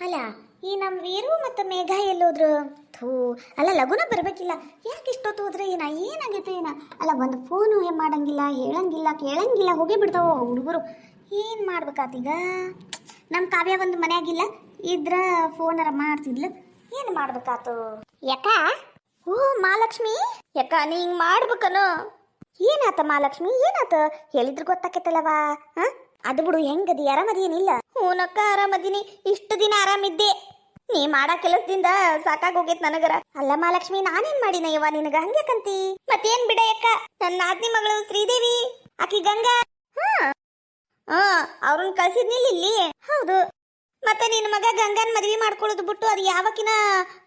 ಅಲ್ಲ ಈ ನಮ್ಮ ವೀರು ಮತ್ತು ಮೇಘ ಎಲ್ಲೋದ್ರು? ಥೂ, ಅಲ್ಲ ಲಗುನ ಬರಬೇಕಿಲ್ಲ. ಯಾಕೆ ಇಷ್ಟೊತ್ತು ಹೋದ್ರೆ ಏನಾಗೈತೆ ಅಲ್ಲ, ಒಂದು ಫೋನು ಮಾಡಂಗಿಲ್ಲ, ಹೇಳಂಗಿಲ್ಲ, ಕೇಳಂಗಿಲ್ಲ, ಹೋಗೇ ಬಿಡ್ತಾವ ಹುಡುಗರು. ಏನು ಮಾಡ್ಬೇಕಾತೀಗ? ನಮ್ಮ ಕಾವ್ಯ ಒಂದು ಮನೆಯಾಗಿಲ್ಲ, ಇದ್ರ ಫೋನರ ಮಾಡ್ತಿದ್ಲು. ಏನು ಮಾಡ್ಬೇಕಾತು? ಯಾಕ? ಓ ಮಹಾಲಕ್ಷ್ಮಿ, ಯಾಕ ನೀ ಹಿಂಗೆ ಮಾಡ್ಬೇಕನು? ಏನಾತ ಮಹಾಲಕ್ಷ್ಮಿ, ಏನಾತ? ಹೇಳಿದ್ರು ಗೊತ್ತಾಕೈತಲ್ಲವಾ? ಅದು ಬಿಡು, ಹೆಂಗದಿ? ಆರಾಮದೇನಿಲ್ಲ? ಹೂನಕ್ಕ ಆರಾಮದೀನಿ. ಇಷ್ಟು ದಿನ ಆರಾಮಿದ್ದೆ, ನೀ ಮಾಡೋ ಕೆಲಸದಿಂದ ಸಾಕಾಗೋಗೈತ್ ನನಗರ. ಅಲ್ಲ ಮಹಾಲಕ್ಷ್ಮಿ, ನಾನೇನ್ ಮಾಡಿನ ಯವ್ವ ನಿನಗ ಹಂಗ್ಯಾಕಂತಿ? ಮತ್ತೇನ್ ಬಿಡ ಯಕ್ಕ, ನನ್ನ ನಾದ್ನಿ ಮಗಳು ಶ್ರೀದೇವಿ, ಆಕಿ ಗಂಗಾ, ಅವ್ರನ್ನ ಕಳ್ಸಿದ್ನಿಲ್ಲ ಇಲ್ಲಿ. ಹೌದು, ಮತ್ತೆ ನಿನ್ನ ಮಗ ಗಂಗನ್ ಮದ್ವಿ ಮಾಡ್ಕೊಳ್ಳೋದು ಬಿಟ್ಟು ಅದು ಯಾವಕಿನ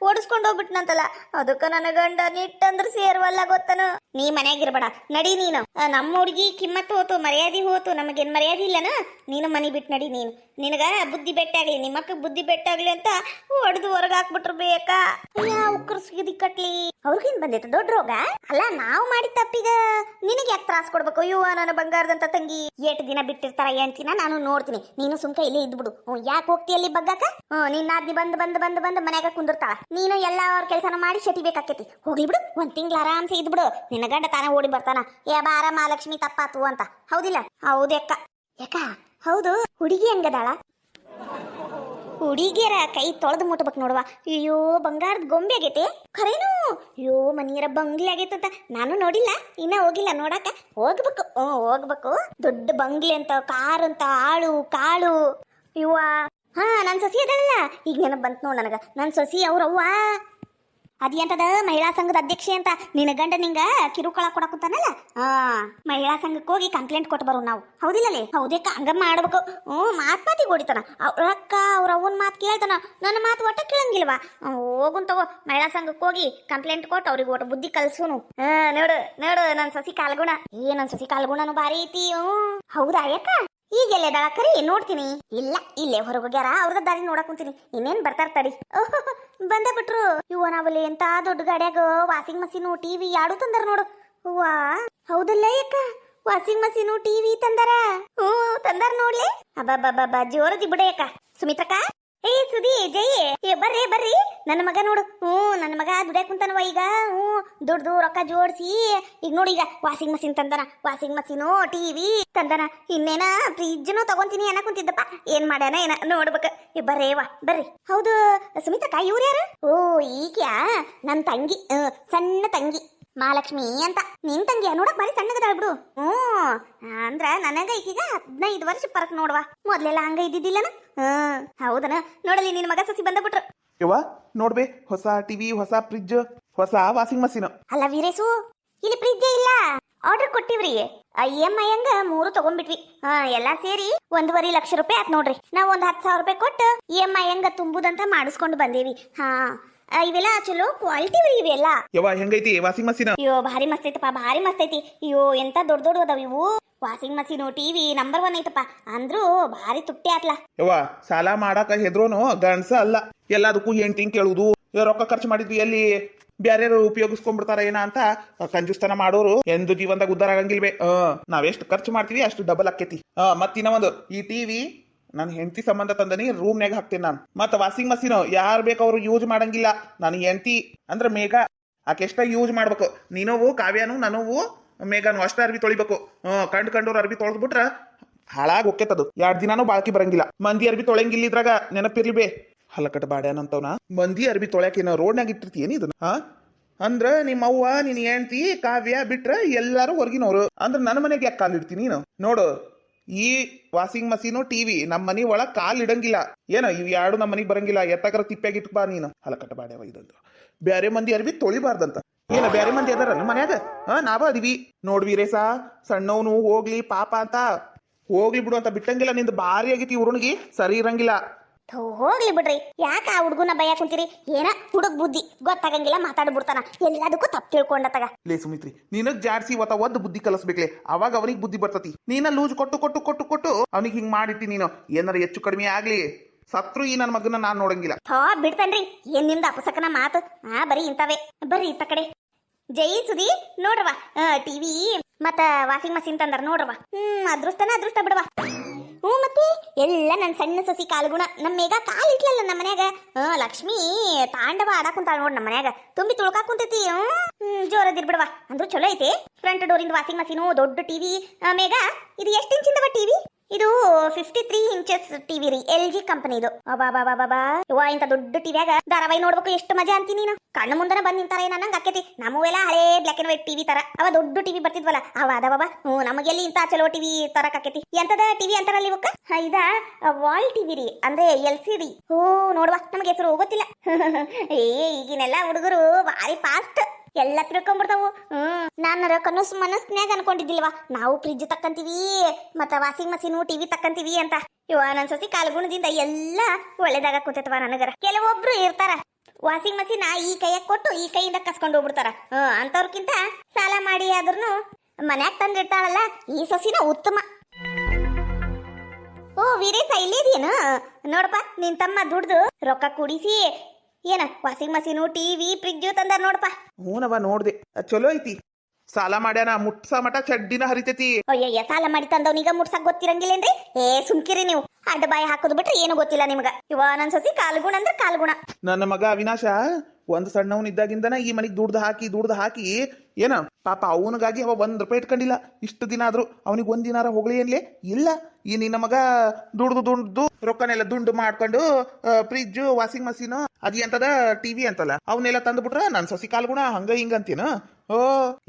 ಓಡಿಸ್ಕೊಂಡು ಹೋಗ್ಬಿಟ್ನಂತಲ್ಲ, ಅದಕ್ಕ ನನ್ನ ಗಂಡ ನಿಟ್ಟಂದ್ರ ಸೇರ್ವಲ್ಲ ಗೊತ್ತನು. ನೀ ಮನ್ಯಾಗಿರ್ಬೇಡ, ನಡಿ ನೀನು. ನಮ್ಮ ಹುಡುಗಿ ಕಿಮ್ಮತ್ತು ಹೋತು, ಮರ್ಯಾದೆ ಹೋತು, ನಮಗೇನ್ ಮರ್ಯಾದೆ ಇಲ್ಲನ? ನೀನು ಮನಿ ಬಿಟ್ಟು ನಡಿ ನೀನು. ನಿನಗ ಬುದ್ಧಿ ಬೆಟ್ಟಾಗ್ಲಿ, ನಿಮ್ಮಕ್ಕ ಬುದ್ಧಿ ಬೆಟ್ಟಾಗ್ಲಿ ಅಂತ ಹೊಡೆದು ಹೊರಗೆ ಹಾಕ್ಬಿಟ್ರು ಬೇಕ. ಉಕ್ಕರ್ ಸಿಗದಿ ಕಟ್ಲಿ, ಅವ್ರಿಗೇನ್ ಬಂದೈತೆ ದೊಡ್ಡ ರೋಗ? ಅಲ್ಲ, ನಾವು ಮಾಡಿದ ತಪ್ಪಿಗ ನಿನಗೆ ಯಾಕೆ ತ್ರಾಸ ಕೊಡ್ಬೇಕು? ಅಯ್ಯೋ ನನ್ನ ಬಂಗಾರದಂತ ತಂಗಿ, 8 ದಿನ ಬಿಟ್ಟಿರ್ತಾರ, 8 ದಿನ ನಾನು ನೋಡ್ತೀನಿ. ನೀನು ಸುಮ್ಕ ಇಲ್ಲೇ ಇದ್ಬಿಡು. ಯಾಕೆ ಹೋಗ್ತಿಯಲ್ಲಿ ಬಗ್ಗಾಕ? ನಿನ್ನ ಆದ್ನಿ ಬಂದ್ ಮನ್ಯಾಗ ಕುಂದಿರ್ತಾಳ. ನೀನು ಎಲ್ಲ ಅವ್ರ ಕೆಲಸನ ಮಾಡಿ ಶೆಟಿ ಬೇಕಾಕೇತಿ. ಹೋಗ್ಲಿ ಬಿಡು, 1 ತಿಂಗ್ಳು ಆರಾಮ್ಸೆ ಇದ್ಬಿಡು. ನಿನ್ನ ಗಂಡ ತಾನ ಓಡಿ ಬರ್ತಾನ, ಏ ಬಾರ ಮಹಾಲಕ್ಷ್ಮಿ ತಪ್ಪಾತು ಅಂತ. ಹೌದಿಲ್ಲ? ಹೌದಕ್ಕ. ಯಾಕ? ಹೌದು. ಹುಡುಗಿ ಹಂಗದಾಳ? ಹುಡುಗಿಯರ ಕೈ ತೊಳೆದು ಮುಟ್ಬೇಕು ನೋಡುವ. ಅಯ್ಯೋ ಬಂಗಾರದ ಗೊಂಬೆ ಆಗೈತೆ ಖರೇನು. ಅಯ್ಯೋ ಮನಿಯರ ಬಂಗ್ಲೆ ಆಗೈತಂತ ನಾನು ನೋಡಿಲ್ಲ, ಇನ್ನ ಹೋಗಿಲ್ಲ ನೋಡಾಕ. ಹೋಗ್ಬೇಕು, ಹೋಗ್ಬೇಕು. ದೊಡ್ಡ ಬಂಗ್ಲೆ ಅಂತ, ಕಾರ್ ಅಂತ, ಆಳು ಕಾಳು. ಇವ್ವ, ನನ್ನ ಸೊಸಿ ಅದಲ್ಲ, ಈಗ ನೆನಪು ಬಂತು ನೋಡು ನನಗ. ನನ್ನ ಸೊಸಿ ಅವ್ರವ್ವ ಅದೇಂತದ ಮಹಿಳಾ ಸಂಘದ ಅಧ್ಯಕ್ಷೆ ಅಂತ. ನಿನ್ನ ಗಂಡ ನಿಂಗ ಕಿರುಕುಳ ಕೊಡಕುಂತಾನಲ್ಲ, ಮಹಿಳಾ ಸಂಘಕ್ಕೆ ಹೋಗಿ ಕಂಪ್ಲೇಂಟ್ ಕೊಟ್ಟು ಬರೋ ನಾವು. ಹೌದಿಲ್ಲಲೇ? ಹೌದೇಕ, ಹಂಗ ಮಾಡ್ಬೇಕು. ಮಾತಿಗೆ ಹೊಡಿತಾನ ಅವ್ರ ಅಕ್ಕ, ಅವ್ರ ಅವನ ಮಾತು ಕೇಳ್ತಾನ, ನನ್ನ ಮಾತು ಒಟ್ಟ ಕೇಳಂಗಿಲ್ವಾ? ಹೋಗುನ್ ತಗೋ, ಮಹಿಳಾ ಸಂಘಕ್ಕೆ ಹೋಗಿ ಕಂಪ್ಲೇಂಟ್ ಕೊಟ್ಟು ಅವ್ರಿಗೆ ಒಟ್ಟು ಬುದ್ಧಿ ಕಲ್ಸೂನು. ನೋಡು ನೋಡು, ನನ್ನ ಸೊಸಿ ಕಾಲ್ಗುಣ. ನನ್ನ ಸೊಸಿ ಕಾಲ್ಗುಣನು ಬಾರಿ ಐತಿ. ಹೌದಾ? ಯಾಕ? ಈಗೆಲ್ಲೆದಾಳ ಕರಿ ನೋಡ್ತೀನಿ. ಇಲ್ಲ, ಇಲ್ಲೇ ಹೊರಗೋಗ್ಯಾರ, ಅವ್ರದ ದಾರಿ ನೋಡಕ್ ಕುಂತೀನಿ. ಇನ್ನೇನ್ ಬರ್ತಾರ ತಡಿ. ಬಂದ ಬಿಟ್ರು. ಇವ ನಾವಲ್ಲಿ ಎಂತ ದೊಡ್ಡ ಗಾಡ್ಯಾಗ ವಾಷಿಂಗ್ ಮಷೀನು, ಟಿವಿ ಯಾಡು ತಂದಾರ ನೋಡು. ಹೂವಾ, ಹೌದಲ್ಲ ಯಾಕ? ವಾಷಿಂಗ್ ಮಷೀನು, ಟಿವಿ ತಂದಾರ. ತಂದಾರ ನೋಡ್ಲಿ. ಅಬ್ಬಬ್ಬಬ್ಬ, ಜೋರದಿ ಬಿಡ ಯಾಕ. ಸುಮಿತ್ರಕ್ಕ, ಏ ಸುದಿ, ಜೈ, ಬರ್ರಿ ಬರ್ರಿ. ನನ್ನ ಮಗ ನೋಡು, ನನ್ನ ಮಗ ದುಡ್ಯಾಕ ಕುಂತಾನವ ಈಗ. ದುಡ್ದು ರೊಕ್ಕ ಜೋಡಿಸಿ ಈಗ ನೋಡಿ, ಈಗ ವಾಷಿಂಗ್ ಮಷೀನ್ ತಂದನ, ವಾಷಿಂಗ್ ಮಷೀನು, ಟಿವಿ ತಂದನ. ಇನ್ನೇನ ಫ್ರಿಜ್ನು ತಗೊಂತೀನಿ ಅನ್ನ ಕುಂತಿದ್ದಪ್ಪ. ಏನ್ ಮಾಡ್ಯಾನ ಏನ ನೋಡ್ಬೇಕ. ಬರ್ರೇವಾ ಬರ್ರಿ. ಹೌದು ಸುಮಿತಕ್ಕ, ಇವ್ರು ಯಾರು? ಈಗ್ಯಾ ನನ್ನ ತಂಗಿ, ಸಣ್ಣ ತಂಗಿ ಮಹಾಲಕ್ಷ್ಮಿ ಅಂತ. ನಿನ್ ತಂಗಿಯ ನೋಡಕ್ ಬಾರಿ ಸಣ್ಣಗದಾಳ ಬಿಡು. ಅಂದ್ರ ನನಗ ಈಗೀಗ 15 ವರ್ಷ ಪರಕ್ ನೋಡ್ವಾ. ಮೊದ್ಲೆಲ್ಲ ಹಂಗ ಇದ್ದಿದ್ದಿಲ್ಲನ? ಹೌದನ. ನೋಡಲಿ ನಿನ್ ಮಗ ಸಸಿ ಬಂದ ಬಿಟ್ರು. ಯವ್ವ ನೋಡ್ಬೇ, ಹೊಸ ಟಿವಿ, ಹೊಸ ಫ್ರಿಜ್, ಹೊಸ ವಾಷಿಂಗ್ ಮಷೀನ್. ಅಲ್ಲ ವೀರೇಶು, ಇಲ್ಲಿ ಫ್ರಿಜ್ಜೇ ಇಲ್ಲ. ಆರ್ಡರ್ ಕೊಟ್ಟಿವ್ರಿ, EMI ಹಂಗ 3 ತಗೊಂಡ್ಬಿಟ್ವಿ. ಎಲ್ಲಾ ಸೇರಿ 1.5 ಲಕ್ಷ ರೂಪಾಯಿ ಆತ್ ನೋಡ್ರಿ. ನಾವ್ ಒಂದ್ 10,000 ರೂಪಾಯಿ ಕೊಟ್ಟು EMI ಹಂಗ ತುಂಬುದಂತ ಮಾಡಿಸ್ಕೊಂಡು ಬಂದೇವಿ. ಇವೆಲ್ಲ ಚಲೋ ಕ್ವಾಲಿಟಿ ಇವೆಲ್ಲ. ಯವ್ವ ಹೆಂಗೈತಿ ವಾಷಿಂಗ್ ಮಷೀನ್? ಅಯ್ಯೋ ಭಾರಿ ಮಸ್ತ್ ಐತಪ್ಪ, ಭಾರಿ ಮಸ್ತ್ ಐತಿ. ಅಯ್ಯೋ ಎಂತ ದೊಡ್ಡ ದೊಡ್ಡ ಅದಾವ ಇವು. ವಾಷಿಂಗ್ ಮಷೀನು, ಟಿವಿ ನಂಬರ್ 1 ಐತಪ್ಪ. ಅಂದ್ರೂ ಭಾರಿ ತುಟ್ಟಿ ಆತ್ಲ. ಯವ್ವ ಸಾಲ ಮಾಡಾಕ ಹೆದ್ರೋನು ಗಂಡ್ಸ ಅಲ್ಲ, ಎಲ್ಲದಕ್ಕೂ ಹೆಂಡ್ತಿಂಗ್ ಕೇಳುದು. ರೊಕ್ಕ ಖರ್ಚು ಮಾಡಿದ್ವಿ ಎಲ್ಲಿ ಬ್ಯಾರ್ಯಾರು ಉಪಯೋಗಿಸ್ಕೊಂಡ್ಬಿಡ್ತಾರ ಏನ ಅಂತ ಕಂಜುಸ್ತನ ಮಾಡೋರು ಎಂದು ಜೀವನದಾಗ ಉದ್ದಾರ ಆಗಂಗಿಲ್ವೇ. ನಾವೆಷ್ಟು ಖರ್ಚು ಮಾಡ್ತೀವಿ ಅಷ್ಟು ಡಬಲ್ ಆಕೇತಿ. ಮತ್ತಿನ್ನ ಒಂದು, ಈ ಟಿವಿ ನನ್ನ ಹೆಂಡತಿ ಸಂಬಂಧ ತಂದನಿ, ರೂಮ್ನಾಗ ಹಾಕ್ತೀನಿ ನಾನು. ಮತ್ತ ವಾಷಿಂಗ್ ಮಷೀನ್ ಯಾರು ಬೇಕು ಅವ್ರು ಯೂಸ್ ಮಾಡಂಗಿಲ್ಲ. ನನ್ನ ಹೆಂಡತಿ ಅಂದ್ರೆ ಮೇಘ, ಆಕೆ ಎಷ್ಟ ಯೂಸ್ ಮಾಡ್ಬೇಕು. ನೀನವು ಕಾವ್ಯನು ನನವು ಮೇಘನು ಅಷ್ಟ ಅರ್ಬಿ ತೊಳಿಬೇಕು. ಕಂಡವ್ರ ಅರ್ಬಿ ತೊಳೆದ್ಬಿಟ್ರ ಹಾಳಾಗಿ ಹೋಗ್ತೇತದು. 2 ದಿನಾನು ಬಾಳ್ಕಿ ಬರಂಗಿಲ್ಲ. ಮಂದಿ ಅರ್ಬಿ ತೊಳೆಂಗಿಲ್ಲ ಇದ್ರಾಗ, ನೆನಪಿರ್ಲಿ ಬೇ. ಹಲಕಟ್ ಬಾಡ್ಯಾನಂತವ್ನ ಮಂದಿ ಅರ್ಬಿ ತೊಳ್ಯಾಕೇನ ರೋಡ್ನಾಗ ಇಟ್ಟಿರ್ತೀಯೇನಿ ಇದನ್ನ? ಅಂದ್ರ ನಿಮ್ಮ ಅವ್ವ, ನಿನ್ ಹೆಂಡತಿ, ಕಾವ್ಯ ಬಿಟ್ರ ಎಲ್ಲಾರು ಹೊರಗಿನವ್ರು. ಅಂದ್ರ ನನ್ನ ಮನೆಗೆ ಯಾಕೆ ಕಾಲ್ ಇಡ್ತೀನಿ ನೀನು? ನೋಡು, ಈ ವಾಷಿಂಗ್ ಮಷೀನು, ಟಿವಿ ನಮ್ಮ ಮನಿ ಒಳಗ್ ಕಾಲ್ ಇಡಂಗಿಲ್ಲ. ಏನ ಇವ್ 2 ನಮ್ಮ ಮನಿಗ್ ಬರಂಗಿಲ್ಲ. ಎತ್ತಕರ ತಿಪ್ಪಾಗಿ ಇಟ್ಬಾ ನೀನು. ಹಲಕಟ್ಟ ಬಾಡ್ಯಾವ ಇದಂತ. ಬ್ಯಾರೆ ಮಂದಿ ಅರ್ಬಿ ತೊಳಿಬಾರ್ದಂತ. ಏನ ಬ್ಯಾರೆ ಮಂದಿ ಅದಾರ ನಮ್ಮ ಮನ್ಯಾಗ? ನಾವ ಅದಿವಿ. ನೋಡ್ ವೀರೇಶ, ಸಣ್ಣವನು ಹೋಗ್ಲಿ ಪಾಪ ಅಂತ ಹೋಗ್ಲಿ ಬಿಡು ಅಂತ ಬಿಟ್ಟಂಗಿಲ್ಲ. ನಿಂದು ಭಾರಿ ಆಗೈತಿ, ಉರುಣಿಗೆ ಸರಿ ಇರಂಗಿಲ್ಲ. ಹೋಗ್ಲಿ ಬಿಡ್ರಿ, ಯಾಕ ಆ ಹುಡುಗನ ಭಯ ಕುಂತೀರಿ? ಏನ ಹುಡುಗ್ ಬುದ್ಧಿ ಗೊತ್ತಾಗಂಗಿಲ್ಲ, ಮಾತಾಡ್ಬಿಡ್ತಾನ. ಎಲ್ಲದಕ್ಕೂ ತಪ್ಪು ತಿಳ್ಕೊಂಡತಗ. ಲೇ ಸುಮಿತ್ರಿ, ನಿನಗ್ ಜಾಡ್ಸಿ ಒದ್ದು ಬುದ್ಧಿ ಕಲಿಸ್ಬೇಕ್ಲೆ, ಅವಾಗ ಅವನಿಗೆ ಬುದ್ಧಿ ಬರ್ತತಿ. ನೀನ ಲೂಜ್ ಕೊಟ್ಟು ಕೊಟ್ಟು ಕೊಟ್ಟು ಕೊಟ್ಟು ಅವನಿಗೆ ಹಿಂಗ್ ಮಾಡಿಟ್ಟಿ. ನೀನು ಏನಾರ ಹೆಚ್ಚು ಕಡಿಮೆ ಆಗ್ಲಿ ಸತ್ರು ಈ ನನ್ನ ಮಗನ ನಾನ್ ನೋಡಂಗಿಲ್ಲ. ಬಿಡ್ತೇನ್ರಿ, ಏನ್ ನಿಮ್ದು ಅಪಸಕನ ಮಾತು? ಬರೀ ಇಂತವೇ. ಬರ್ರಿ ಇತ್ತ ಕಡೆ. ಜೈ ಸುದಿ, ನೋಡ್ರವ ಟಿವಿ ಮತ್ತ ವಾಷಿಂಗ್ ಮಷೀನ್ ತಂದಾರ ನೋಡ್ರವ. ಅದೃಷ್ಟನ ಅದೃಷ್ಟ ಬಿಡವಾ. ಮತ್ತೆ ಎಲ್ಲ ನನ್ನ ಸಣ್ಣ ಸಸಿ ಕಾಲ್ಗುಣ. ನಮ್ಮ ಮೇಘ ಕಾಲ್ ಇಟ್ಲಲ್ಲ ನಮ್ಮ ಮನ್ಯಾಗ. ಲಕ್ಷ್ಮಿ ತಾಂಡವ ಆಡಾಕ್ ಕುಂತಾಳ ನೋಡ್ ನಮ್ಮ ಮನ್ಯಾಗ ತುಂಬಿ ತುಳ್ಕಾಕ್ ಕುಂತೈತಿ ಜೋರದಿರ್ ಬಿಡವಾ ಅಂದ್ರೂ ಚಲೋ ಐತಿ ಫ್ರಂಟ್ ಡೋರಿಂದ ವಾಷಿಂಗ್ ಮಷೀನು ದೊಡ್ಡ ಟಿವಿ ಮೇಗ ಇದು ಎಷ್ಟು ಇಂಚಿಂದವ ಟಿವಿ ಇದು 53 ಇಂಚಸ್ ಟಿವಿ ರೀ LG ಕಂಪನಿದು ಬಾಬಾ ಇವ ಇಂತ ದೊಡ್ಡ ಟಿವಿಯಾಗ ಧಾರಾವಾಹಿ ನೋಡ್ಬೇಕು ಎಷ್ಟು ಮಜಾ ಅಂತೀನಿ ನೀನು ಕಣ್ಣು ಮುಂದನ ಬಂದ್ ನಿಂತಾರ ನಂಗೆ ಆಕೇತಿ ನಮ್ಮವೆಲ್ಲ ಹಳೇ ಬ್ಲಾಕ್ ಅಂಡ್ ವೈಟ್ ಟಿವಿ ತರ ಅವ ದೊಡ್ಡ ಟಿವಿ ಬರ್ತಿದ್ವಲ್ಲ ಅವ ಅದ ಬಾಬಾ ನಮಗೆಲ್ಲಿ ಇಂತ ಚಲೋ ಟಿವಿ ತರಕ್ ಆಕೇತಿ ಎಂತದ ಟಿವಿ ಅಂತಾರಲ್ಲಿ ಇವಕ್ಕ ಇದ ವಾಲ್ ಟಿವಿ ರೀ ಅಂದ್ರೆ LCD ನೋಡುವ ನಮಗೆ ಹೆಸರು ಹೋಗೋತಿಲ್ಲ ಈಗಿನೆಲ್ಲ ಹುಡುಗರು ಭಾರಿ ಫಾಸ್ಟ್ ಎಲ್ಲ ತಿಳ್ಕೊಂಡ್ಬಿಡ್ತಾವು ನಾನರ ಕನಸು ಮನಸ್ನ್ಯಾಗ ಅನ್ಕೊಂಡಿದ್ದಿಲ್ವಾ ನಾವು ಫ್ರಿಜ್ ತಕ್ಕಂತೀವಿ ಮತ್ತ ವಾಷಿಂಗ್ ಮಷೀನು ಟಿವಿ ತಕ್ಕಂತೀವಿ ಅಂತ ಇವ ನನ್ ಸೊಸಿ ಕಾಲ್ಗುಣದಿಂದ ಎಲ್ಲ ಒಳ್ಳೇದಾಗ ಕೂತೈತವ ನನಗರ ಕೆಲವೊಬ್ರು ಇರ್ತಾರ ವಾಷಿಂಗ್ ಮಷೀನ್ ಈ ಕೈಯಾಗ ಕೊಟ್ಟು ಈ ಕೈಯಿಂದ ಕಸ್ಕೊಂಡು ಹೋಗ್ಬಿಡ್ತಾರ ಅಂತವ್ರಕ್ಕಿಂತ ಸಾಲ ಮಾಡಿ ಆದ್ರೂ ಮನ್ಯಾಗ ತಂದಿರ್ತಾಳಲ್ಲ ಈ ಸೊಸಿನ ಉತ್ತಮ ವೀರೇಶ ಇಲ್ಲೇದೇನು ನೋಡಪ್ಪ ನಿನ್ ತಮ್ಮ ದುಡ್ದು ರೊಕ್ಕ ಕೂಡಿಸಿ ಏನ ವಾಷಿಂಗ್ ಮಷೀನು ಟಿವಿ ಫ್ರಿಜ್ ತಂದಾರ ನೋಡಪ್ಪ ಹೂನವ ನೋಡ್ದೆ ಚಲೋ ಐತಿ ಸಾಲ ಮಾಡ್ಯಾನ ಮುಟ್ಸ ಮಟ ಚಡ್ಡಿನ ಹರಿತೈತಿ ಅಯ್ಯಯ್ಯ ಸಾಲ ಮಾಡಿ ತಂದವನೀಗ ಮುಟ್ಸಕ್ ಗೊತ್ತಿರಂಗಿಲ್ಲೇನ್ರಿ ಸುಮ್ಕಿರಿ ನೀವು ಅಡ್ಡ ಬಾಯಿ ಹಾಕೋದು ಬಿಟ್ರೆ ಏನು ಗೊತ್ತಿಲ್ಲ ನಿಮ್ಗ ಇವ ನನ್ ಸೊಸಿ ಕಾಲ್ಗುಣ ಅಂದ್ರೆ ಕಾಲ್ಗುಣ ನನ್ನ ಮಗ ಅವಿನಾಶ ಒಂದ್ ಸಣ್ಣವನ್ ಇದ್ದಾಗಿಂದನ ಈ ಮನಿಗ್ ದುಡ್ದು ಹಾಕಿ ಏನ ಪಾಪ ಅವನಿಗಾಗಿ ಅವ ₹1 ಇಟ್ಕೊಂಡಿಲ್ಲ ಇಷ್ಟು ದಿನ ಆದ್ರೂ ಅವನಿಗೆ ಒಂದಿನಾರ ಹೋಗ್ಲಿ ಏನ್ಲೇ ಇಲ್ಲ ಈ ನಿನ್ನ ಮಗ ದುಡ್ದು ರೊಕ್ಕನೆಲ್ಲ ದುಂಡು ಮಾಡ್ಕೊಂಡು ಫ್ರಿಜ್ ವಾಷಿಂಗ್ ಮಷೀನ್ ಅದ್ ಎಂತದ ಟಿವಿ ಅಂತಲ್ಲ ಅವನ್ನೆಲ್ಲ ತಂದ್ಬಿಟ್ರ ನನ್ ಸೊಸಿ ಕಾಲ್ಗುಣ ಹಂಗ ಹಿಂಗ ಅಂತೀನ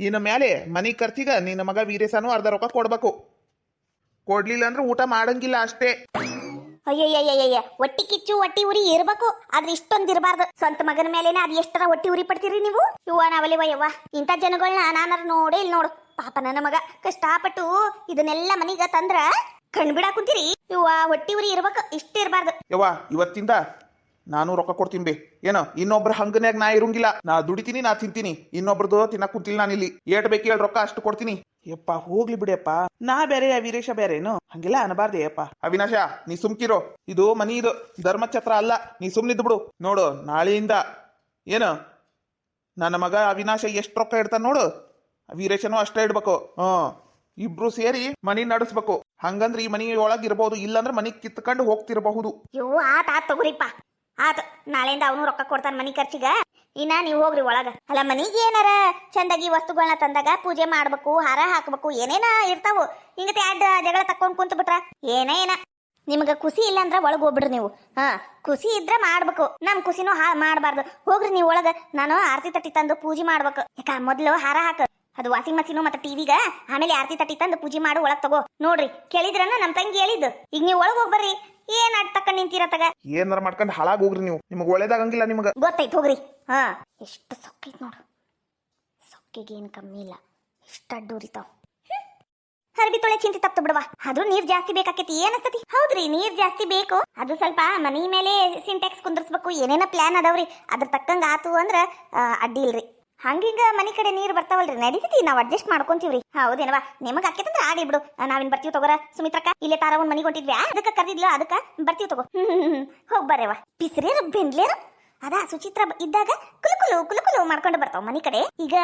ಇನ್ನ ಮ್ಯಾಲೆ ಮನಿ ಖರ್ಚಿಗ ನಿನ್ನ ಮಗ ವೀರೇಶನು ಅರ್ಧ ರೊಕ್ಕ ಕೊಡ್ಬೇಕು ಕೊಡ್ಲಿಲ್ಲ ಅಂದ್ರೆ ಊಟ ಮಾಡಂಗಿಲ್ಲ ಅಷ್ಟೇ ಅಯ್ಯಯ್ಯಯ್ಯಯ್ಯ ಒಟ್ಟಿ ಕಿಚ್ಚು ಒಟ್ಟಿ ಉರಿ ಇರ್ಬೇಕು ಆದ್ರೆ ಇಷ್ಟೊಂದು ಇರಬಾರ್ದು ಸ್ವಂತ ಮಗನ ಮೇಲೇನೆ ಅದ್ ಎಷ್ಟರ ಒಟ್ಟಿ ಉರಿ ಪಡ್ತೀರಿ ನೀವು ನಾವಲ್ಲಿ ವಯ್ಯವ್ವ ಇಂಥ ಜನಗಳನ್ನ ನಾನಾರ ನೋಡೇ ಇಲ್ಲಿ ನೋಡು ಪಾಪ ನನ್ನ ಮಗ ಕಷ್ಟಪಟ್ಟು ಇದನ್ನೆಲ್ಲ ಮನಿಗ ತಂದ್ರ ಕಣ್ಬಿಡಾ ಕುಂತೀರಿ ಒಟ್ಟಿ ಉರಿ ಇರ್ಬೇಕು ಇಷ್ಟ ಇರಬಾರ್ದು ಯವ್ವ ಇವತ್ತಿಂದ ನಾನು ರೊಕ್ಕ ಕೊಡ್ತೀನಿ ಬೇ ಏನೋ ಇನ್ನೊಬ್ರ ಹಂಗನ್ಯಾಗ ನಾ ಇರಂಗಿಲ್ಲ ನಾ ದುಡಿತೀನಿ ನಾ ತಿಂತೀನಿ ಇನ್ನೊಬ್ರದ್ದು ತಿನ್ನಕ್ ಕುಂತಿಲ್ಲ ನಾನಿಲ್ಲಿ ಏಟ್ ಬೇಕು ಹೇಳಿ ರೊಕ್ಕ ಅಷ್ಟು ಕೊಡ್ತೀನಿ ಯಪ್ಪ ಹೋಗ್ಲಿ ಬಿಡಿಯಪ್ಪ ನಾ ಬೇರೆ ವೀರೇಶ ಬೇರೇನು ಹಂಗೆಲ್ಲ ಅನಬಾರ್ದೆ ಯಪ್ಪ ಅವಿನಾಶ ನೀ ಸುಮ್ಕಿರೋ ಇದು ಮನಿ ಇದು ಧರ್ಮಛತ್ರ ಅಲ್ಲ ನೀ ಸುಮ್ನಿದ್ ಬಿಡು ನೋಡು ನಾಳೆಯಿಂದ ಏನು ನನ್ನ ಮಗ ಅವಿನಾಶ ಎಷ್ಟು ರೊಕ್ಕ ಇಡ್ತಾನ ನೋಡು ವೀರೇಶನು ಅಷ್ಟೇ ಇಡ್ಬೇಕು ಇಬ್ರು ಸೇರಿ ಮನಿ ನಡೆಸ್ಬೇಕು ಹಂಗಂದ್ರೆ ಈ ಮನಿ ಒಳಗ್ ಇರಬಹುದು ಇಲ್ಲಾಂದ್ರೆ ಮನಿ ಕಿತ್ಕೊಂಡು ಹೋಗ್ತಿರಬಹುದು ಆತ ತಗೋರಿಪ್ಪ ಆತ ನಾಳೆಯಿಂದ ಅವನು ರೊಕ್ಕ ಕೊಡ್ತಾನ ಮನಿ ಖರ್ಚಿಗ ಇನ್ನ ನೀವು ಹೋಗ್ರಿ ಒಳಗ ಅಲ್ಲ ಮನಿಗೆ ಏನಾರ ಚಂದಾಗಿ ವಸ್ತುಗಳನ್ನ ತಂದಾಗ ಪೂಜೆ ಮಾಡ್ಬೇಕು ಹಾರ ಹಾಕ್ಬೇಕು ಏನೇನ ಇರ್ತಾವು ಹಿಂಗತೆ ಜಗಳ ತಕೊಂಡ್ ಕುಂತ ಬಿಟ್ರ ಏನ ನಿಮ್ಗ ಖುಷಿ ಇಲ್ಲ ಅಂದ್ರ ಒಳಗ್ ಹೋಗ್ಬಿಡ್ರಿ ನೀವು ಖುಷಿ ಇದ್ರ ಮಾಡ್ಬೇಕು ನಮ್ ಖುಷಿನೂ ಮಾಡಬಾರ್ದು ಹೋಗ್ರಿ ನೀವು ಒಳಗ ನಾನು ಆರತಿ ತಟ್ಟಿ ತಂದು ಪೂಜೆ ಮಾಡ್ಬೇಕು ಯಾಕ ಮೊದ್ಲು ಹಾರ ಹಾಕ ಅದು ವಾಷಿಂಗ್ ಮಷೀನು ಮತ್ತೆ ಟಿವಿಗ ಆಮೇಲೆ ಆರತಿ ತಟ್ಟಿ ತಂದು ಪೂಜೆ ಮಾಡು ಒಳಗ್ ತಗೋ ನೋಡ್ರಿ ಕೇಳಿದ್ರನ್ನ ನಮ್ ತಂಗಿ ಹೇಳಿದ್ದು ಈಗ ನೀವು ಒಳಗ್ ಹೋಗ್ಬರ್ರಿ ಏನ್ ಆಟ ತಕೊಂಡ್ ನಿಂತಿರತ್ತಾಗ ಏನಾರ ಮಾಡ್ಕೊಂಡು ಹಾಳಾಗ್ ಹೋಗ್ರಿ ನೀವು ನಿಮ್ಗೆ ಒಳ್ಳೇದಾಗಂಗಿಲ್ಲ ನಿಮ್ಗ ಗೊತ್ತೈತ್ ಹೋಗ್ರಿ ಎಷ್ಟು ಸೊಕ್ಕೈತ್ ನೋಡು ಸೊಕ್ಕಿಗೆ ಏನ್ ಕಮ್ಮಿ ಇಲ್ಲ ಇಷ್ಟ ಅಡ್ಡೂರಿತಾವ್ ಹರ್ಬಿ ತೊಳೆ ಚಿಂತೆ ತಪ್ಪ ಬಿಡವಾ ಅದು ನೀರ್ ಜಾಸ್ತಿ ಬೇಕಾಕೈತಿ ಏನಸ್ತತಿ ಹೌದ್ರಿ ನೀರ್ ಜಾಸ್ತಿ ಬೇಕು ಅದು ಸ್ವಲ್ಪ ಮನಿ ಮೇಲೆ ಸಿಂಟ್ಯಾಕ್ಸ್ ಕುಂದರ್ಸ್ಬೇಕು ಏನೇನ ಪ್ಲಾನ್ ಅದಾವ್ರಿ ಅದ್ರ ತಕ್ಕಂಗ ಆತು ಅಂದ್ರ ಅಡ್ಡಿ ಇಲ್ರಿ ಹಂಗಿಂಗ ಮನಿ ಕಡೆ ನೀರ್ ಬರ್ತಾವಲ್ರಿ ನಡೀತೈತಿ ನಾವ್ ಅಡ್ಜಸ್ಟ್ ಮಾಡ್ಕೊಂತೀವ್ರಿ ಹೌದೇನವಾ ನಿಮಗ್ ಆಕೇತಂದ್ರ ಆಡಿ ಬಿಡು ನಾವಿನ್ ಬರ್ತೀವಿ ತಗೋರ ಸುಮಿತ್ರಕ್ಕ ಇಲ್ಲೇ ತಾರವನ್ ಮನಿಗ್ ಹೊಂಟಿದ್ವಿ ಅದಕ್ಕ ಕರ್ದಿದ್ಲ ಅದಕ್ಕ ಬರ್ತೀವಿ ತಗೋ ಹೋಗ್ ಬರ್ರೇವ ಪಿಸ್ರೇರು ಬೆಂಡ್ಲೇರು ಅದ ಸುಚಿತ್ರ ಇದ್ದಾಗ ಕುಲುಕುಲು ಮಾಡ್ಕೊಂಡು ಬರ್ತಾವ ಮನಿ ಕಡೆ ಈಗ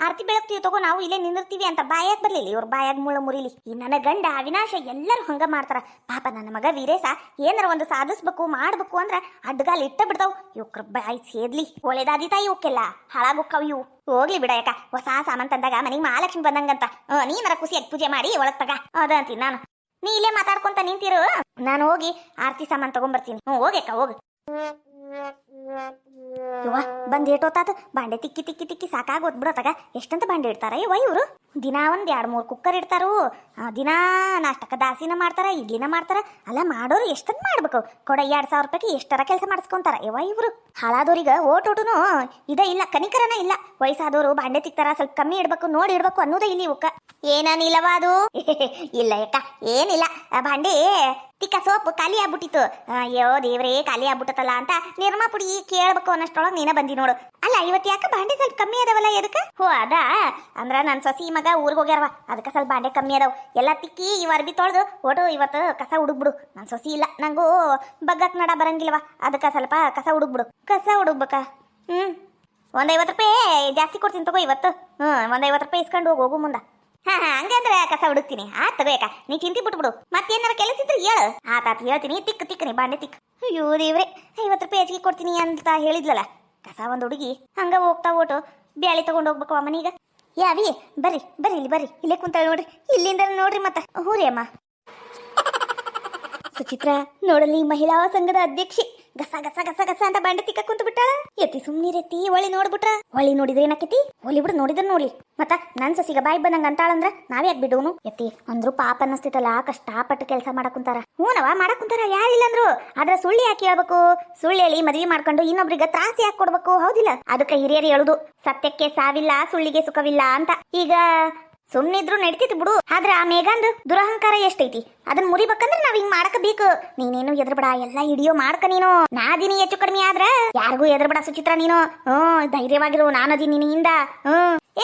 ಆರತಿ ಬೆಳಗ್ತೀವಿ ತಗೋ ನಾವು ಇಲ್ಲೇ ನಿಂದಿರ್ತೀವಿ ಅಂತ ಬಾಯಾಗ ಬರ್ಲಿಲ್ಲ ಇವ್ರ ಬಾಯಾಗ ಮುರಿಲಿ ಈ ನನ್ನ ಗಂಡ ಅವಿನಾಶ ಎಲ್ಲರೂ ಹಂಗ ಮಾಡ್ತಾರ ಪಾಪ ನನ್ನ ಮಗ ವೀರೇಶ ಏನಾರ ಒಂದು ಸಾಧಿಸ್ಬೇಕು ಮಾಡ್ಬೇಕು ಅಂದ್ರ ಅಡ್ಗಾಲ್ ಇಟ್ಟ ಬಿಡ್ತಾವ್ ಇವ್ರ ಬಾಯಿ ಸೇದ್ಲಿ ಒಳ್ಳೇದಾದಿತಾ ಇವಕ್ಕೆಲ್ಲ ಹಾಳಾಗೋಕ್ಕವ್ ಇವು ಹೋಗ್ಲಿ ಬಿಡ ಯಾಕ ಹೊಸ ಸಾಮಾನ್ ತಂದಾಗ ಮನಿಗ್ ಮಹಾಲಕ್ಷ್ಮಿ ಬಂದಂಗಂತ ನೀನಾರ ಖುಷಿಯಾಗಿ ಪೂಜೆ ಮಾಡಿ ಒಳಗ್ ತಗ ಅದ ಅಂತೀನಿ ನಾನು ನೀ ಇಲ್ಲೇ ಮಾತಾಡ್ಕೊಂತ ನಿಂತಿರು ನಾನು ಹೋಗಿ ಆರತಿ ಸಾಮಾನ್ ತಗೊಂಡ್ಬರ್ತೀನಿ ಹೋಗ್ಯಾಕ ಹೋಗು ಇವ ಬಂದ್ ಏಟೋತಾತ ಬಾಂಡೆ ತಿಕ್ಕಿ ಸಾಕಾಗೋದ್ ಬಿಡೋತಾಗ ಎಷ್ಟಂತ ಬಾಂಡೆ ಇಡ್ತಾರ ಇವ ಇವ್ರು ದಿನಾ ಒಂದ್ 2-3 ಕುಕ್ಕರ್ ಇಡ್ತಾರು ದಿನಾ ನಾಷ್ಟಕ್ಕ ದಾಸಿನ ಮಾಡ್ತಾರ ಇಡ್ಲಿನ ಮಾಡ್ತಾರ ಅಲ್ಲ ಮಾಡೋರು ಎಷ್ಟಂತ ಮಾಡ್ಬೇಕು ಕೊಡ 2,000 ರೂಪಾಯಿಗೆ ಎಷ್ಟರ ಕೆಲಸ ಮಾಡಿಸ್ಕೊಂತಾರ ಇವ ಇವ್ರು ಹಾಳಾದವ್ರಿಗೆ ಓಟೋಟುನು ಇದ ಇಲ್ಲ ಕನಿಕರನ ಇಲ್ಲ ವಯಸ್ಸಾದವರು ಬಾಂಡೆ ತಿಕ್ತಾರ ಸ್ವಲ್ಪ ಕಮ್ಮಿ ಇಡ್ಬೇಕು ನೋಡಿ ಇಡ್ಬೇಕು ಅನ್ನೋದೇ ಇಲ್ಲಿ ಇವಕ್ಕ ಏನಾನಿಲ್ಲವ ಅದು ಇಲ್ಲ ಯಾಕ ಏನಿಲ್ಲ ಬಾಂಡೆ ತಿಕ್ಕ ಸೋಪು ಖಾಲಿ ಆಗ್ಬಿಟ್ಟಿತ್ತು ಅಯ್ಯೋ ದೇವ್ರೇ ಖಾಲಿ ಆಗ್ಬಿಟ್ಟತಲ್ಲ ಅಂತ ನಿರ್ಮಾ ಪುಡಿ ಕೇಳ್ಬೇಕು ಅನ್ನಷ್ಟೊಳಗ್ ನೀನ ಬಂದಿ ನೋಡು ಅಲ್ಲ ಇವತ್ತು ಯಾಕ ಬಾಂಡೆ ಸ್ವಲ್ಪ ಕಮ್ಮಿ ಅದಾವಲ್ಲ ಎದಕ್ಕ ಅದ ಅಂದ್ರ ನನ್ ಸೊಸಿ ಮಗ ಊರ್ಗ್ ಹೋಗ್ಯಾರವ ಅದಕ್ಕ ಸ್ವಲ್ಪ ಬಾಂಡೆ ಕಮ್ಮಿ ಅದಾವ ಎಲ್ಲ ತಿಕ್ಕಿ ಈ ಅರ್ಬಿ ತೊಳ್ದು ಒಟ್ಟು ಇವತ್ತು ಕಸ ಹುಡುಗ್ಬಿಡು ನನ್ ಸೊಸಿ ಇಲ್ಲ ನಂಗೂ ಬಗ್ಗಕ್ ನಡ ಬರಂಗಿಲ್ವ ಅದಕ್ಕ ಸ್ವಲ್ಪ ಕಸ ಹುಡುಗ್ಬೇಕ ಒಂದ್ 50 ರೂಪಾಯಿ ಜಾಸ್ತಿ ಕೊಡ್ತೀನಿ ತಗೋ ಇವತ್ತು ಒಂದ್ 50 ರೂಪಾಯಿ ಇಸ್ಕೊಂಡು ಹೋಗು ಮುಂದ ಹಾ ಹಂಗಂದ್ರೆ ಕಸ ಹುಡುಕ್ತೀನಿ ಆತ್ ತಗೋಯಕ ನೀ ಚಿಂತಿ ಬಿಟ್ಬಿಡು ಮತ್ತೇನಾರ ಕೆಲಸ ಇದ್ರೆ ಹೇಳು ಆತಾತ್ ಹೇಳ್ತೀನಿ ತಿಕ್ಕನಿ ಬಾಂಡೆ ತಿಕ್ ಅಯ್ಯೋ ದೇವ್ರೆ 50 ರೂಪಾಯಿ ಹೆಚ್ಚಿಗೆ ಕೊಡ್ತೀನಿ ಅಂತ ಹೇಳಿದ್ಲಲ್ಲ ಕಸ ಒಂದು ಹುಡುಗಿ ಹಂಗ ಹೋಗ್ತಾ ಓಟು ಬ್ಯಾಳಿ ತಗೊಂಡು ಹೋಗ್ಬೇಕು ಅಮ್ಮನೀಗ ಯಾವಿ ಬರ್ರಿ ಬರ್ರಿ ಇಲ್ಲೇ ಕುಂತಾಳ ನೋಡ್ರಿ ಇಲ್ಲಿಂದ ನೋಡ್ರಿ ಮತ್ತ ಹೂರಿ ಅಮ್ಮ ಸುಚಿತ್ರಾ ನೋಡಲಿ ಮಹಿಳಾ ಸಂಘದ ಅಧ್ಯಕ್ಷೆ ಗಸ ಗಸ ಗಸ ಗಸ ಅಂತ ಬಾಂಡೆ ತಿಕ್ಕ ಕುಂತು ಬಿಟ್ಟಾಳ ಎತ್ತಿ ಸುಮ್ನಿರೆತ್ತಿ ಒಳ್ಳೆ ನೋಡ್ಬಿಟ್ರ ಒಳ್ಳೆ ನೋಡಿದ್ರೆ ಏನಾಕೈತಿ ಒಲಿ ಬಿಡು ನೋಡಿದ್ರ ನೋಡ್ಲಿ ಮತ್ತ ನನ್ ಸಸಿಗ ಬಾಯಿ ಬಂದಂಗ ಅಂತಾಳಂದ್ರ ನಾವ್ಯಾಕ್ ಬಿಡೋನು ಎತ್ತಿ ಅಂದ್ರು ಪಾಪ ಅನ್ನಿಸ್ತೈತಲ್ಲ ಕಷ್ಟಪಟ್ಟು ಕೆಲಸ ಮಾಡಕ್ ಕುಂತಾರ ಹೂನವ ಮಾಡಕ್ ಕುಂತಾರ ಯಾರಿಲ್ಲ ಅಂದ್ರು ಆದ್ರ ಸುಳ್ಳು ಯಾಕೆ ಹೇಳ್ಬೇಕು ಸುಳ್ಳು ಹೇಳಿ ಮದ್ವಿ ಮಾಡ್ಕೊಂಡು ಇನ್ನೊಬ್ರಿಗೆ ತ್ರಾಸ ಯಾಕೆ ಕೊಡ್ಬೇಕು ಹೌದಿಲ್ಲ ಅದಕ್ಕೆ ಹಿರಿಯರು ಹೇಳುದು ಸತ್ಯಕ್ಕೆ ಸಾವಿಲ್ಲ ಸುಳ್ಳಿಗೆ ಸುಖವಿಲ್ಲ ಅಂತ ಈಗ ಸುಮ್ನಿದ್ರು ನಡಿತೈತಿ ಬಿಡು ಆದ್ರ ಆ ಮೇಘಂದು ದುರಹಂಕಾರ ಎಷ್ಟೈತಿ ಅದನ್ನ ಮುರಿಬೇಕಂದ್ರ ನಾವ್ ಹಿಂಗ್ ಮಾಡಕ ಬೇಕು ನೀನೇನು ಎದ್ರಬೇಡ ಎಲ್ಲಾ ಹಿಡಿಯೋ ಮಾಡ್ಕ ನೀನು ನಾದಿನಿ ಹೆಚ್ಚು ಕಡಿಮೆ ಆದ್ರ ಯಾರಿಗೂ ಎದ್ರಬೇಡ ಸುಚಿತ್ರ ನೀನು ಧೈರ್ಯವಾಗಿರು ನಾನದಿ ನಿನ್ನಿಂದ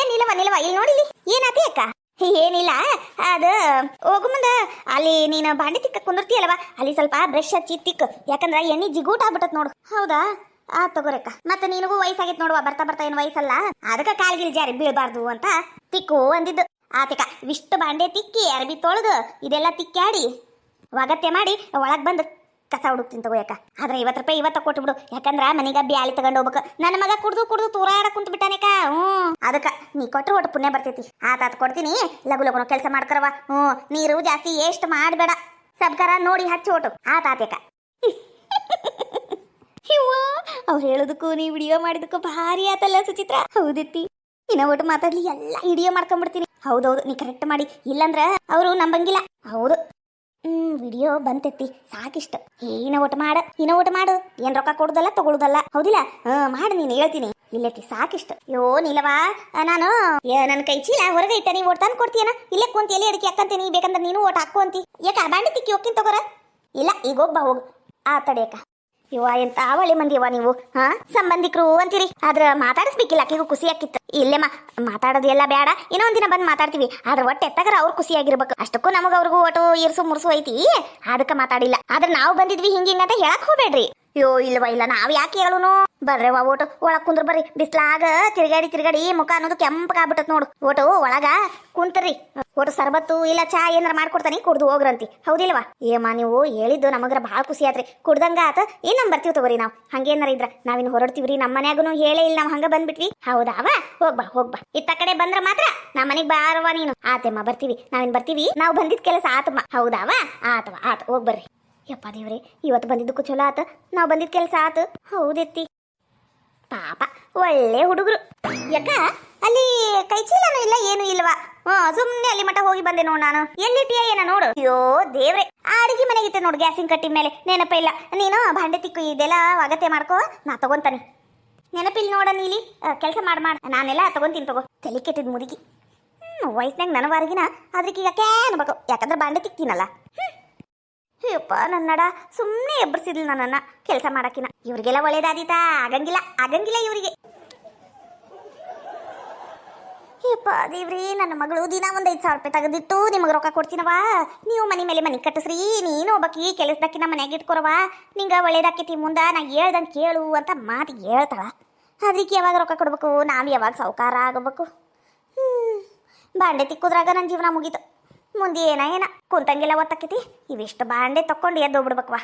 ನಿಲ್ಲವ ಇಲ್ಲಿ ನೋಡಿಲಿ ಏನಾತಿ ಅಕ್ಕ ಏನಿಲ್ಲ ಅದ ಹೋಗು ಮುಂದ ಅಲ್ಲಿ ನೀನು ಬಾಂಡೆ ತಿಕ್ಕ ಕುಂದಿರ್ತೀಯಲ್ವ ಅಲ್ಲಿ ಸ್ವಲ್ಪ ಬ್ರಷ್ ಹಚ್ಚಿ ತಿಕ್ ಯಾಕಂದ್ರ ಎಣ್ಣೆ ಜಿಗೂಟ ಆಗ್ಬಿಟ್ಟತ್ ನೋಡು ಹೌದಾ ತಗೋರಕ್ಕ ಮತ್ತೆ ನಿನಗೂ ವಯಸ್ಸಾಗೈತ್ ನೋಡುವ ಬರ್ತಾ ಏನ್ ವಯಸ್ಸಲ್ಲ ಅದಕ್ಕ ಕಾಲ್ಗಿಲ್ ಜಾರಿ ಬೀಳ್ಬಾರ್ದು ಅಂತ ತಿಕ್ಕು ಅಂದಿದ್ದು ಆತಿಕ ವಿಷ್ಟು ಬಾಂಡೆ ತಿಕ್ಕಿ ಅರ್ಬಿ ತೊಳೆದು ಇದೆಲ್ಲ ತಿಕ್ಕಾಡಿ ಒಗತ್ತೆ ಮಾಡಿ ಒಳಗ್ ಬಂದು ಕಸ ಹುಡುಕ್ತೀನಿ ತಗೋಯಕ್ಕ ಆದ್ರೆ 50 ರೂಪಾಯಿ ಇವತ್ತ ಕೊಟ್ಬಿಡು ಯಾಕಂದ್ರ ಮನಿಗ ಬ್ಯಾಳಿ ತಗೊಂಡ್ ಹೋಗ್ಬೇಕು ನನ್ನ ಮಗ ಕುಡ್ದು ತೂರಾಡ ಕುಂತ್ ಬಿಟ್ಟಾನೇಕ ಅದಕ್ಕ ನೀ ಕೊಟ್ರು ಒಟ್ಟು ಪುಣ್ಯ ಬರ್ತೈತಿ ಆತಾತ್ ಕೊಡ್ತೀನಿ ಲಗು ಕೆಲಸ ಮಾಡ್ಕರವ ನೀರು ಜಾಸ್ತಿ ಎಷ್ಟು ಮಾಡ್ಬೇಡ ಸಬ್ಕರ ನೋಡಿ ಹಚ್ಚಿ ಒಟ್ಟು ಆತಾತಿಕ ಅವ್ರು ಹೇಳೋದಕ್ಕೂ ನೀ ವಿಡಿಯೋ ಮಾಡಿದಕ್ಕೂ ಭಾರಿ ಆತಲ್ಲ ಸುಚಿತ್ರ ಹೌದತ್ತಿ ಇನ್ನ ಒಟ್ಟು ಮಾತಾಡ್ಲಿ ಎಲ್ಲ ವಿಡಿಯೋ ಮಾಡ್ಕೊಂಡ್ಬಿಡ್ತೀನಿ ಹೌದೌದು ನೀ ಕರೆಕ್ಟ್ ಮಾಡಿ ಇಲ್ಲಂದ್ರ ಅವರು ನಂಬಂಗಿಲ್ಲ ಹೌದು ವಿಡಿಯೋ ಬಂತೈತಿ ಸಾಕಿಷ್ಟು ಇನ್ನ ಒಟ್ಟು ಮಾಡು ಏನ್ ರೊಕ್ಕ ಕೊಡುದಲ್ಲ ತಗೊಳುದಲ್ಲ ಹೌದಿಲ್ಲ ಮಾಡು ನೀನು ಹೇಳ್ತೀನಿ ಇಲ್ಲೈತಿ ಸಾಕಿಷ್ಟು ನೀಲವಾ ನಾನು ನನ್ನ ಕೈ ಚೀಲ ಹೊರಗೈತ ನೀವು ಓಟ್ ತಂದು ಕೊಡ್ತೀಯನ ಇಲ್ಲೇ ಕುಂತ ಎಲ್ಲಿ ಅಡಿಕೆ ಹಾಕಂತೀನಿ ಬೇಕಂದ್ರೆ ನೀನು ಓಟ್ ಹಾಕು ಅಂತಿ ಯಾಕ ಬಾಂಡೆ ತಿಕ್ಕಿ ಹೋಗ್ತೀನಿ ತಗೋರ ಇಲ್ಲ ಈಗ ಹೋಗು ತಡಿಯಕ್ಕ ಎಂತ ಒಳ್ಳೆ ಮಂದಿವ ನೀವು ಸಂಬಂಧಿಕರು ಅಂತೀರಿ ಆದ್ರ ಮಾತಾಡಿಸ್ಬೇಕಿಲ್ಲ ಆಕೆಗೂ ಖುಷಿ ಆಕಿತ್ತು ಇಲ್ಲೇ ಮಾತಾಡೋದು ಎಲ್ಲ ಬೇಡ ಇನ್ನೊಂದ್ ದಿನ ಬಂದ್ ಮಾತಾಡ್ತೀವಿ ಆದ್ರ ಒಟ್ಟೆ ಎತ್ತಾಗರ ಅವ್ರು ಖುಷಿಯಾಗಿರ್ಬೇಕು ಅಷ್ಟಕ್ಕೂ ನಮಗ ಅವ್ರಿಗೂ ಒಟ್ಟು ಇರ್ಸು ಮುರ್ಸು ಐತಿ ಅದಕ್ಕ ಮಾತಾಡಿಲ್ಲ ಆದ್ರ ನಾವು ಬಂದಿದ್ವಿ ಹಿಂಗಿಂಗಂತ ಹೇಳಕ್ ಹೋಗ್ಬೇಡ್ರಿ ಇಲ್ಲ ನಾವ್ ಯಾಕೆ ಹೇಳುನು ಬರ್ರವ ಓಟು ಒಳಗ್ ಕುಂದ್ರ ಬರ್ರಿ ಬಿಸ್ಲಾಗ ತಿರ್ಗಾಡಿ ಮುಖ ಅನ್ನೋದು ಕೆಂಪಗಾಗ್ಬಿಟ್ಟತ್ ನೋಡು ಓಟು ಒಳಗ ಕುಂತ್ರಿ ಓಟು ಸರ್ಬತ್ತು ಇಲ್ಲ ಚಾ ಏನಾರ ಮಾಡ್ಕೊಡ್ತಾನೆ ಕುಡ್ದು ಹೋಗ್ರಂತಿ ಹೌದಿಲ್ವಾ ಏಮ್ಮ ನೀವು ಹೇಳಿದ್ದು ನಮಗ್ರ ಭಾಳ ಖುಷಿ ಆತ್ರಿ ಕುಡ್ದಂಗ ಆತ ಏನ್ ಬರ್ತೀವಿ ತಗೋರಿ ನಾವು ಹಂಗೇನಾರ ಇದ್ರ ನಾವಿನ್ ಹೊರಡ್ತೀವ್ರಿ ನಮ್ಮ ಮನ್ಯಾಗನು ಹೇಳೇ ಇಲ್ಲ ನಾವ್ ಹಂಗ ಬಂದ್ಬಿಟ್ವಿ ಹೌದಾವ ಹೋಗ್ಬಾ ಇತ್ತ ಕಡೆ ಬಂದ್ರ ಮಾತ್ರ ನಮ್ಮ ಮನೆಗ್ ಬಾರವ ನೀನು ಆತೆಮ್ಮ ಬರ್ತೀವಿ ಬರ್ತೀವಿ ನಾವು ಬಂದಿದ್ ಕೆಲಸ ಆತಮ್ಮ ಹೌದಾವ ಆತ ಹೋಗ್ಬರ್ರಿ ಯಪ್ಪ ದೇವ್ರೆ ಇವತ್ತು ಬಂದಿದ್ದಕ್ಕೂ ಚಲೋ ಆತ ನಾವು ಬಂದಿದ್ ಕೆಲಸ ಆತು ಹೌದೆತ್ತಿ ಪಾಪ ಒಳ್ಳೆ ಹುಡುಗರು ಯಾಕ ಅಲ್ಲಿ ಕೈ ಚೀಲನೂ ಇಲ್ಲ ಏನು ಇಲ್ವಾ ಸುಮ್ನೆ ಅಲ್ಲಿ ಮಠ ಹೋಗಿ ಬಂದೆ ನೋಡ್ ನಾನು ಎಲ್ಲಿಟ್ಟಿಯ ಏನ ನೋಡು ಅಯ್ಯೋ ದೇವ್ರೆ ಅಡಿಗೆ ಮನೆಗಿತ್ತೆ ನೋಡು ಗ್ಯಾಸಿನ ಕಟ್ಟಿ ಮೇಲೆ ನೆನಪ ಇಲ್ಲ ನೀನು ಭಾಂಡೆ ತಿಕ್ಕು ಇದೆಲ್ಲ ಅಗತ್ಯ ಮಾಡ್ಕೋ ನಾ ತಗೊಂತಾನೆ ನೆನಪಿಲ್ ನೋಡ ನೀಲಿ ಕೆಲಸ ಮಾಡ ನಾನೆಲ್ಲ ತಗೊಂತೀನಿ ತಗೋ ತಲೆ ಕೆಟ್ಟಿದ್ ಮುದುಗಿ ವಯಸ್ಸಿನಾಗ ನನವರೆಗಿನ ಅದಕ್ಕೆ ಈಗ ಅನ್ಬೇಕು ಯಾಕಂದ್ರೆ ಬಾಂಡೆ ತಿಕ್ತೀನಲ್ಲ ಅಯ್ಯಪ್ಪ ನನ್ನಡ ಸುಮ್ಮನೆ ಎಬ್ಬರಿಸಿದ್ಲು ನನ್ನನ್ನ ಕೆಲಸ ಮಾಡಕಿನ ಇವ್ರಿಗೆಲ್ಲ ಒಳ್ಳೇದಾದೀತಾ ಆಗಂಗಿಲ್ಲ ಇವರಿಗೆ ಯಪ್ಪ ದೇವ್ರಿ ನನ್ನ ಮಗಳು ದಿನ ಒಂದು 5,000 ರೂಪಾಯಿ ತೆಗೆದಿಟ್ಟು ನಿಮಗೆ ರೊಕ್ಕ ಕೊಡ್ತೀನವಾ ನೀವು ಮನೆ ಮೇಲೆ ಮನೆ ಕಟ್ಟಿಸ್ರಿ ನೀನು ಒಬ್ಬಕಿ ಕೆಲಸದಕ್ಕಿನ ಮನ್ಯಾಗ ಇಟ್ಕೊರವ ನಿಂಗೆ ಒಳ್ಳೇದಾಕೈತಿ ಮುಂದೆ ನಾ ಹೇಳ್ದಂಗೆ ಕೇಳು ಅಂತ ಮಾತಿಗೆ ಹೇಳ್ತಾಳ ಅದಕ್ಕೆ ಯಾವಾಗ ರೊಕ್ಕ ಕೊಡ್ಬೇಕು ನಾವು ಯಾವಾಗ ಸಾವುಕಾರ ಆಗಬೇಕು ಬಾಂಡೆ ತಿಕ್ಕುದ್ರಾಗ ನನ್ನ ಜೀವನ ಮುಗೀತು ಮುಂದೆ ಏನ ಕುಂತಂಗೆಲ್ಲ ಒತ್ತಕ್ಕೈತಿ ಇವಿಷ್ಟು ಬಾಂಡೆ ತಕ್ಕೊಂಡು ಎದ್ದು ಹೋಗ್ಬಿಡ್ಬೇಕವಾ